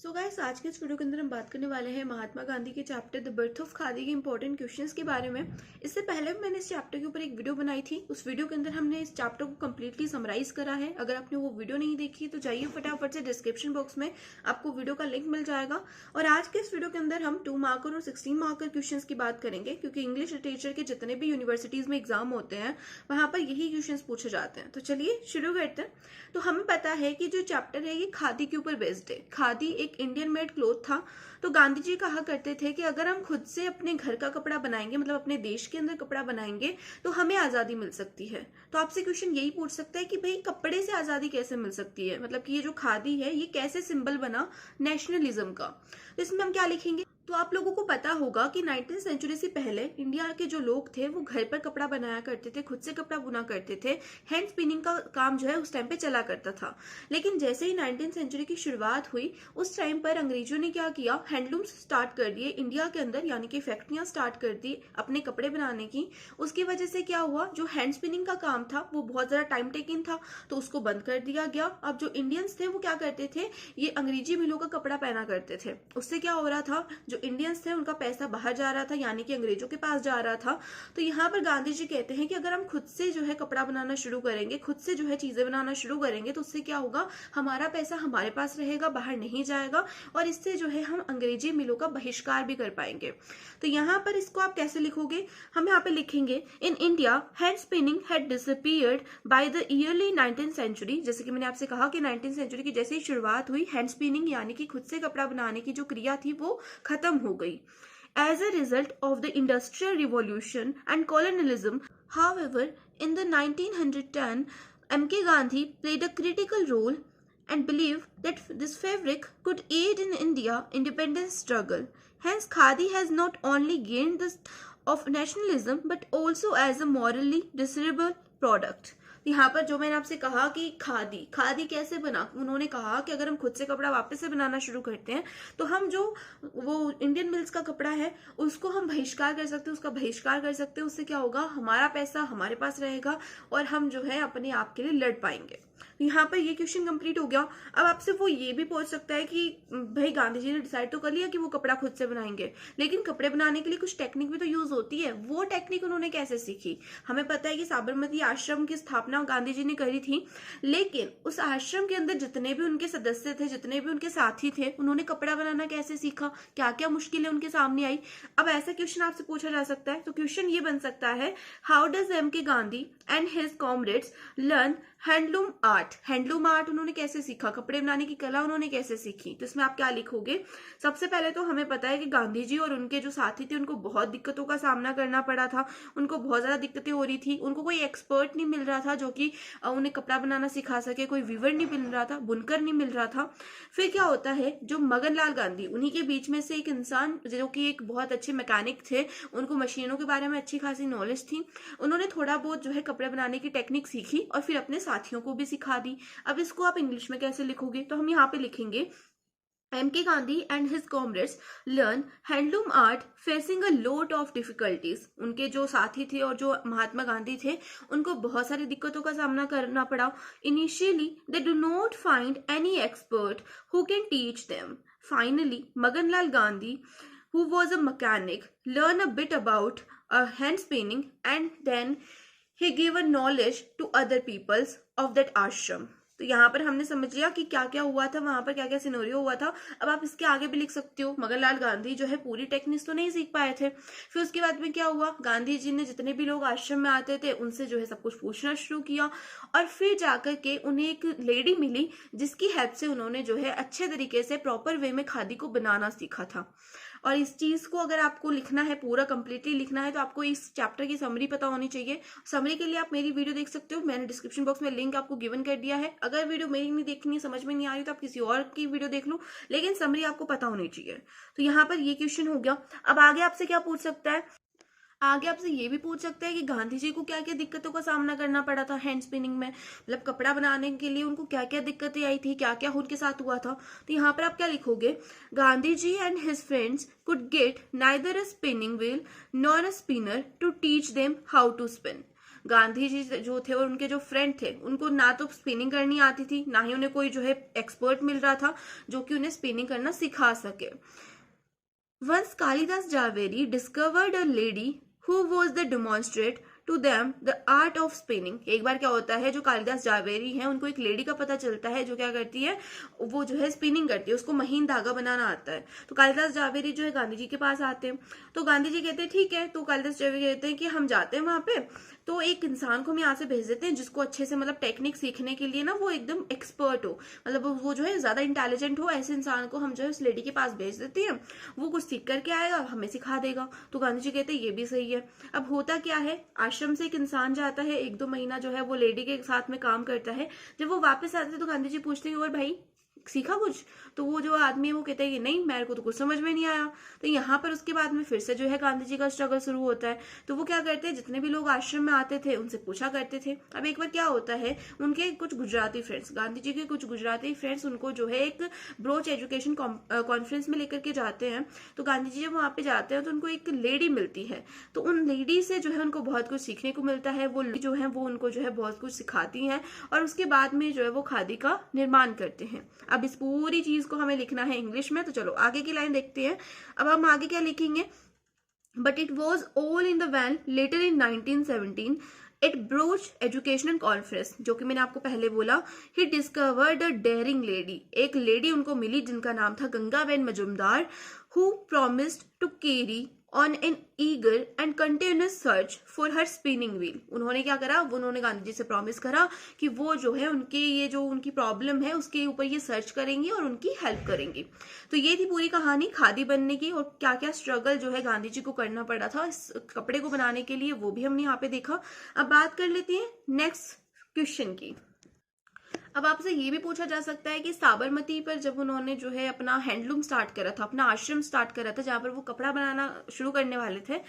So guys, आज के इस वीडियो के अंदर हम बात करने वाले हैं महात्मा गांधी के chapter the birth of khadi के इंपॉर्टेंट क्वेश्चंस के बारे में। इससे पहले भी मैंने इस चैप्टर के ऊपर एक वीडियो बनाई थी। उस वीडियो के अंदर हमने इस चैप्टर को कंप्लीटली समराइज करा है। अगर आपने वो वीडियो नहीं देखी तो जाइए फटाफट से डिस्क्रिप्शन बॉक्स में आपको वीडियो का लिंक मिल जाएगा। और आज के इस वीडियो के अंदर हम 2 मार्कर और 16 मार्कर क्वेश्चन की बात करेंगे, क्योंकि इंग्लिश लिटरेचर के जितने भी यूनिवर्सिटीज में एग्जाम होते हैं वहां पर यही क्वेश्चन पूछे जाते हैं। तो चलिए शुरू करते हैं। तो हमें पता है कि जो चैप्टर है ये खादी के ऊपर बेस्ड है। खादी एक इंडियन मेड क्लोथ था। तो गांधी जी कहा करते थे कि अगर हम खुद से अपने घर का कपड़ा बनाएंगे, मतलब अपने देश के अंदर कपड़ा बनाएंगे, तो हमें आजादी मिल सकती है। तो आपसे क्वेश्चन यही पूछ सकता है कि भाई कपड़े से आजादी कैसे मिल सकती है, मतलब कि ये जो खादी है ये कैसे सिंबल बना नेशनलिज्म का। तो इसमें हम क्या लिखेंगे। तो आप लोगों को पता होगा कि 19वीं सेंचुरी से पहले इंडिया के जो लोग थे वो घर पर कपड़ा बनाया करते थे, खुद से कपड़ा बुना करते थे। हैंड स्पिनिंग का काम जो है उस टाइम पे चला करता था। लेकिन जैसे ही 19वीं सेंचुरी की शुरुआत हुई उस टाइम पर अंग्रेजों ने क्या किया, हैंडलूम्स स्टार्ट कर दिए इंडिया के अंदर, यानी कि फैक्ट्रियां स्टार्ट कर दी अपने कपड़े बनाने की। उसकी वजह से क्या हुआ, जो हैंड स्पिनिंग का काम था वो बहुत ज्यादा टाइम टेकिंग था, तो उसको बंद कर दिया गया। अब जो इंडियंस थे वो क्या करते थे, ये अंग्रेजी मिलों का कपड़ा पहना करते थे। उससे क्या हो रहा था, जो इंडियंस थे उनका पैसा बाहर जा रहा था, यानी कि अंग्रेजों के पास जा रहा था। तो यहाँ पर गांधी जी कहते हैं कि अगर हम खुद से जो है कपड़ा बनाना शुरू करेंगे, खुद से जो है चीजें बनाना शुरू करेंगे, तो उससे क्या होगा, हमारा पैसा हमारे पास रहेगा, बाहर नहीं जाएगा, और इससे जो है हम अंग्रेजी मिलों का बहिष्कार भी कर पाएंगे। तो यहाँ पर इसको आप कैसे लिखोगे, हम यहाँ पे लिखेंगे in India hand spinning had disappeared by the early 19th century. जैसे कि मैंने आपसे कहा कि 19th सेंचुरी की जैसे ही शुरुआत हुई, हैंड स्पिनिंग यानी कि खुद से कपड़ा बनाने की जो क्रिया थी वो खत्म हो गई। As a result of the Industrial Revolution and colonialism, however, in the 1910, M.K. Gandhi played a critical role and believed that this fabric could aid in India independence struggle. Hence, Khadi has not only gained this of nationalism but also as a morally desirable product. यहाँ पर जो मैंने आपसे कहा कि खादी खादी कैसे बना, उन्होंने कहा कि अगर हम खुद से कपड़ा वापस से बनाना शुरू करते हैं तो हम जो वो इंडियन मिल्स का कपड़ा है उसको हम बहिष्कार कर सकते हैं, उसका बहिष्कार कर सकते हैं। उससे क्या होगा, हमारा पैसा हमारे पास रहेगा और हम जो है अपने आप के लिए लड़ पाएंगे। यहाँ पर ये क्वेश्चन कंप्लीट हो गया। अब आपसे वो ये भी पूछ सकता है कि भाई गांधी जी ने डिसाइड तो कर लिया कि वो कपड़ा खुद से बनाएंगे, लेकिन कपड़े बनाने के लिए कुछ टेक्निक भी तो यूज होती है। वो टेक्निक उन्होंने कैसे सीखी। हमें पता है कि साबरमती आश्रम की स्थापना गांधी जी ने करी थी, लेकिन उस आश्रम के अंदर जितने भी उनके सदस्य थे, जितने भी उनके साथी थे, उन्होंने कपड़ा बनाना कैसे सीखा, क्या क्या मुश्किलें उनके सामने आई। अब ऐसा क्वेश्चन आपसे पूछा जा सकता है। तो क्वेश्चन ये बन सकता है, how does M.K. Gandhi and his comrades learn handloom art. Handloom art उन्होंने कैसे सीखा, कपड़े बनाने की कला उन्होंने कैसे सीखी। तो इसमें आप क्या लिखोगे। सबसे पहले तो हमें पता है कि गांधी जी और उनके जो साथी थे उनको बहुत दिक्कतों का सामना करना पड़ा था, उनको बहुत ज्यादा दिक्कतें हो रही थी, उनको कोई एक्सपर्ट नहीं मिल रहा था जो कि उन्हें कपड़ा बनाना सिखा सके, कोई वीवर नहीं मिल रहा था, बुनकर नहीं मिल रहा था। फिर क्या होता है, जो मगन लाल गांधी, उन्हीं के बीच में से एक इंसान जो कि एक बहुत अच्छे मैकेनिक थे, उनको मशीनों के बारे में अच्छी खासी नॉलेज थी, उन्होंने थोड़ा बहुत जो है कपड़े बनाने की टेक्निक सीखी और फिर अपने साथियों को भी सिखा दी। अब इसको आप इंग्लिश में कैसे लिखोगे, तो हम यहाँ पे लिखेंगे M.K. Gandhi and his comrades learn handloom art facing a lot of difficulties. उनके जो साथी थे और जो महात्मा गांधी थे उनको बहुत सारी दिक्कतों का सामना करना पड़ा। Initially, they do not find any expert who can teach them. Finally, Maganlal Gandhi, who was a mechanic, learned a bit about hand spinning and then he gave a knowledge to other peoples of that ashram. तो यहाँ पर हमने समझ लिया कि क्या क्या हुआ था, वहां पर क्या क्या सिनेरियो हुआ था। अब आप इसके आगे भी लिख सकते हो, मगनलाल गांधी जो है पूरी टेक्निक्स तो नहीं सीख पाए थे। फिर उसके बाद में क्या हुआ, गांधी जी ने जितने भी लोग आश्रम में आते थे उनसे जो है सब कुछ पूछना शुरू किया, और फिर जाकर के उन्हें एक लेडी मिली जिसकी हेल्प से उन्होंने जो है अच्छे तरीके से प्रॉपर वे में खादी को बनाना सीखा था। और इस चीज को अगर आपको लिखना है, पूरा कंप्लीटली लिखना है, तो आपको इस चैप्टर की समरी पता होनी चाहिए। समरी के लिए आप मेरी वीडियो देख सकते हो, मैंने डिस्क्रिप्शन बॉक्स में लिंक आपको गिवन कर दिया है। अगर वीडियो मेरी नहीं देखनी, समझ में नहीं आ रही, तो आप किसी और की वीडियो देख लो, लेकिन समरी आपको पता होनी चाहिए। तो यहाँ पर ये क्वेश्चन हो गया। अब आगे आपसे क्या पूछ सकता है, आगे आपसे ये भी पूछ सकता है कि गांधी जी को क्या क्या दिक्कतों का सामना करना पड़ा था हैंड स्पिनिंग में, मतलब कपड़ा बनाने के लिए उनको क्या क्या दिक्कतें आई थी, क्या क्या उनके साथ हुआ था। तो यहाँ पर आप क्या लिखोगे, Gandhi ji and his friends could get neither a spinning wheel nor a spinner to teach them how to spin. Gandhi ji जो थे और उनके जो फ्रेंड थे उनको ना तो स्पिनिंग करनी आती थी, ना ही उन्हें कोई जो है एक्सपर्ट मिल रहा था जो कि उन्हें स्पिनिंग करना सिखा सके। Once Kalidas Javeri discovered a lady who was the demonstrate to them the art of spinning. एक बार क्या होता है, जो कालिदास जावेरी हैं उनको एक लेडी का पता चलता है जो क्या करती है, वो जो है स्पिनिंग करती है, उसको महीन धागा बनाना आता है। तो कालिदास जावेरी जो है गांधी जी के पास आते हैं, तो गांधी जी कहते हैं ठीक है। तो कालिदास जावेरी कहते हैं कि हम जाते हैं वहां पे, तो एक इंसान को हम यहाँ से भेज देते हैं जिसको अच्छे से मतलब टेक्निक सीखने के लिए ना वो एकदम एक्सपर्ट हो, मतलब वो जो है ज्यादा इंटेलिजेंट हो, ऐसे इंसान को हम जो है उस लेडी के पास भेज देते हैं, वो कुछ सीख करके आएगा, हमें सिखा देगा। तो गांधी जी कहते हैं ये भी सही है। अब होता क्या है, आश्रम से एक इंसान जाता है, 1-2 महीना जो है वो लेडी के साथ में काम करता है। जब वो वापस आते हैं तो गांधी जी पूछते हैं और भाई सीखा कुछ? तो वो जो आदमी है वो कहता है कि नहीं, मेरे को तो कुछ समझ में नहीं आया। तो यहाँ पर उसके बाद में फिर से जो है गांधी जी का स्ट्रगल शुरू होता है। तो वो क्या करते हैं, जितने भी लोग आश्रम में आते थे उनसे पूछा करते थे। अब एक बार क्या होता है, उनके कुछ गुजराती फ्रेंड्स, गांधी जी के कुछ गुजराती फ्रेंड्स उनको जो है एक ब्रोच एजुकेशन कॉन्फ्रेंस में लेकर के जाते हैं। तो गांधी जी जब वहां पे जाते हैं तो उनको एक लेडी मिलती है, तो उन लेडी से जो है उनको बहुत कुछ सीखने को मिलता है। वो जो है वो उनको जो है बहुत कुछ सिखाती हैं और उसके बाद में जो है वो खादी का निर्माण करते हैं। अब इस पूरी चीज को हमें लिखना है इंग्लिश में, तो चलो आगे की लाइन देखते हैं। अब हम आगे क्या लिखेंगे, but it was all in the vain later in 1917 at Broach educational conference, जो कि मैंने आपको पहले बोला, he discovered a daring lady. एक लेडी उनको मिली जिनका नाम था Gangaben Majumdar, who promised to carry on an eager and continuous search for her spinning wheel. उन्होंने क्या करा, उन्होंने गांधी जी से प्रॉमिस करा कि वो जो है उनके ये जो उनकी प्रॉब्लम है उसके ऊपर ये सर्च करेंगी और उनकी हेल्प करेंगी। तो ये थी पूरी कहानी खादी बनने की, और क्या क्या स्ट्रगल जो है गांधी जी को करना पड़ा था इस कपड़े को बनाने के लिए, वो भी हमने यहाँ पे देखा। अब बात कर लेते हैं नेक्स्ट क्वेश्चन की। अब आपसे ये भी पूछा जा सकता है कि साबरमती पर जब उन्होंने जो है अपना हैंडलूम स्टार्ट करा था, अपना आश्रम स्टार्ट करा था जहां पर वो कपड़ा बनाना शुरू करने वाले थे,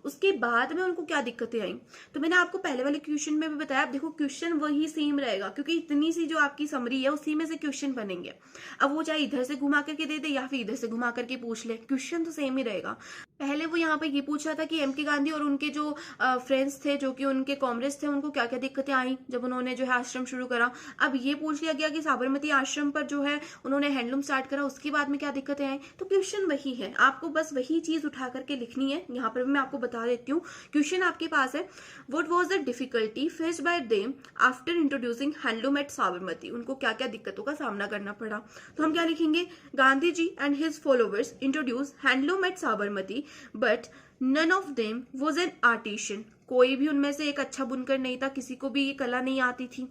उसके बाद में उनको क्या दिक्कतें आई। तो मैंने आपको पहले वाले क्वेश्चन में भी बताया, देखो क्वेश्चन वही सेम रहेगा क्योंकि इतनी सी जो आपकी समरी है उसी में से क्वेश्चन बनेंगे। अब वो चाहे इधर से घुमा करके दे दे या फिर इधर से घुमा करके पूछ ले, क्वेश्चन तो सेम ही रहेगा। पहले वो यहाँ पे ये पूछा था कि एम.के. गांधी और उनके जो फ्रेंड्स थे, जो कि उनके कॉमरेड्स थे, उनको क्या क्या दिक्कतें आई जब उन्होंने जो है आश्रम शुरू करा। अब ये पूछ लिया गया कि साबरमती आश्रम पर जो है उन्होंने हैंडलूम स्टार्ट करा, उसके बाद में क्या दिक्कतें आई। तो क्वेश्चन वही है, आपको बस वही चीज उठा करके लिखनी है। यहाँ पर भी मैं आपको बता देती हूँ, क्वेश्चन आपके पास है, what was the difficulty faced by them after introducing handloom at Sabarmati. उनको क्या क्या दिक्कतों का सामना करना पड़ा। तो हम क्या लिखेंगे, Gandhi ji and his followers introduce handloom at Sabarmati but none of them was an artisan. कोई भी उनमें से एक अच्छा बुनकर नहीं था, किसी को भी ये कला नहीं आती थी।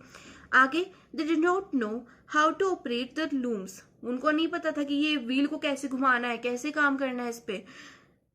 आगे, they did not know how to operate the looms. उनको नहीं पता था कि ये व्हील को कैसे घुमाना है, कैसे काम करना है इस पे।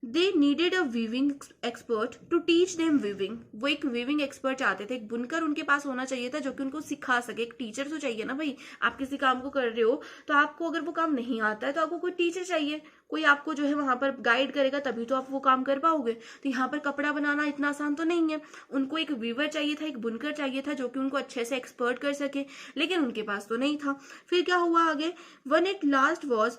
They needed a weaving expert to teach them weaving. वो एक वीविंग एक्सपर्ट चाहते थे, एक बुनकर उनके पास होना चाहिए था जो कि उनको सिखा सके। एक टीचर तो चाहिए ना भाई, आप किसी काम को कर रहे हो तो आपको अगर वो काम नहीं आता है तो आपको कोई टीचर चाहिए, कोई आपको जो है वहां पर गाइड करेगा, तभी तो आप वो काम कर पाओगे। तो यहाँ पर कपड़ा बनाना इतना आसान तो नहीं है, उनको एक वीवर चाहिए था, एक बुनकर चाहिए था जो कि उनको अच्छे से एक्सपर्ट कर सके, लेकिन उनके पास तो नहीं था। फिर क्या हुआ आगे, one at last was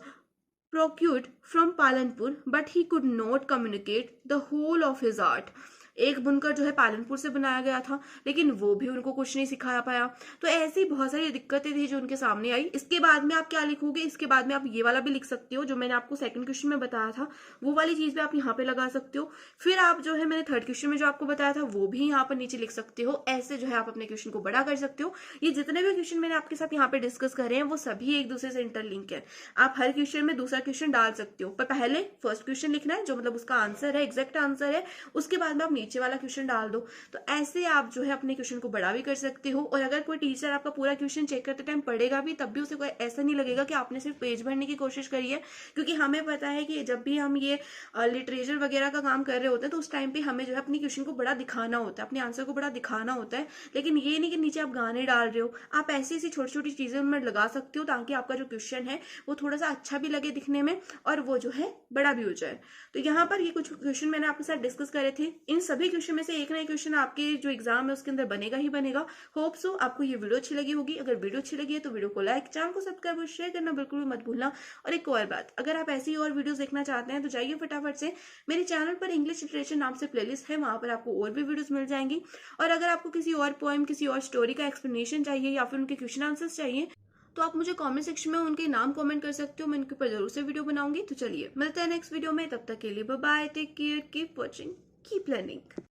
procured from Palanpur, but he could not communicate the whole of his art. एक बुनकर जो है पालनपुर से बनाया गया था, लेकिन वो भी उनको कुछ नहीं सिखाया पाया। तो ऐसी बहुत सारी दिक्कतें थी जो उनके सामने आई। इसके बाद में आप क्या लिखोगे, इसके बाद में आप ये वाला भी लिख सकते हो जो मैंने आपको सेकंड क्वेश्चन में बताया था, वो वाली चीज भी आप यहाँ पे लगा सकते हो। फिर आप जो है मैंने थर्ड क्वेश्चन में जो आपको बताया था वो भी यहाँ पर नीचे लिख सकते हो। ऐसे जो है आप अपने क्वेश्चन को बड़ा कर सकते हो। ये जितने भी क्वेश्चन मैंने आपके साथ यहाँ पे डिस्कस करे हैं वो सभी एक दूसरे से इंटरलिंक है। आप हर क्वेश्चन में दूसरा क्वेश्चन डाल सकते हो, पर पहले फर्स्ट क्वेश्चन लिखना है जो मतलब उसका आंसर है, एग्जैक्ट आंसर है, उसके बाद में आप नीचे वाला क्वेश्चन डाल दो। तो ऐसे आप जो है अपने क्वेश्चन को बड़ा भी कर सकते हो। और अगर कोई टीचर आपका पूरा क्वेश्चन चेक करते टाइम पढ़ेगा भी, तब भी उसे कोई ऐसा नहीं लगेगा कि आपने सिर्फ पेज भरने की कोशिश करी है, क्योंकि हमें पता है कि जब भी हम ये लिटरेचर वगैरह का काम कर रहे होते हैं तो उस टाइम पे हमें जो है अपनी क्वेश्चन को बड़ा दिखाना होता है, अपने आंसर को बड़ा दिखाना होता है। लेकिन ये नहीं कि नीचे आप गाने डाल रहे हो, आप ऐसी ऐसी छोटी छोटी चीजें उनमें लगा सकते हो ताकि आपका जो क्वेश्चन है वो थोड़ा सा अच्छा भी लगे दिखने में और वो जो है बड़ा भी हो जाए। तो यहाँ पर ये कुछ क्वेश्चन मैंने आपके साथ डिस्कस करे थे, इन सभी क्वेश्चन में से एक ना एक क्वेश्चन आपके जो एग्जाम है उसके अंदर बनेगा ही बनेगा। होप सो आपको ये वीडियो अच्छी लगी होगी। अगर वीडियो अच्छी लगी है तो वीडियो को लाइक, चैनल को सब्सक्राइब और शेयर करना बिल्कुल भी मत भूलना। और एक और बात, अगर आप ऐसी और वीडियोस देखना चाहते हैं तो जाइए फटाफट से मेरे चैनल पर इंग्लिश लिटरेचर नाम से प्लेलिस्ट है, वहां पर आपको और भी वीडियोस मिल जाएंगी। और अगर आपको किसी और पोएम, किसी और स्टोरी का एक्सप्लेनेशन चाहिए या फिर उनके क्वेश्चन आंसर्स चाहिए तो आप मुझे कमेंट सेक्शन में उनके नाम कमेंट कर सकते हो, मैं उनके ऊपर जरूर से वीडियो बनाऊंगी। तो चलिए मिलते हैं नेक्स्ट वीडियो में, तब तक के लिए bye bye, take care, keep watching, keep learning.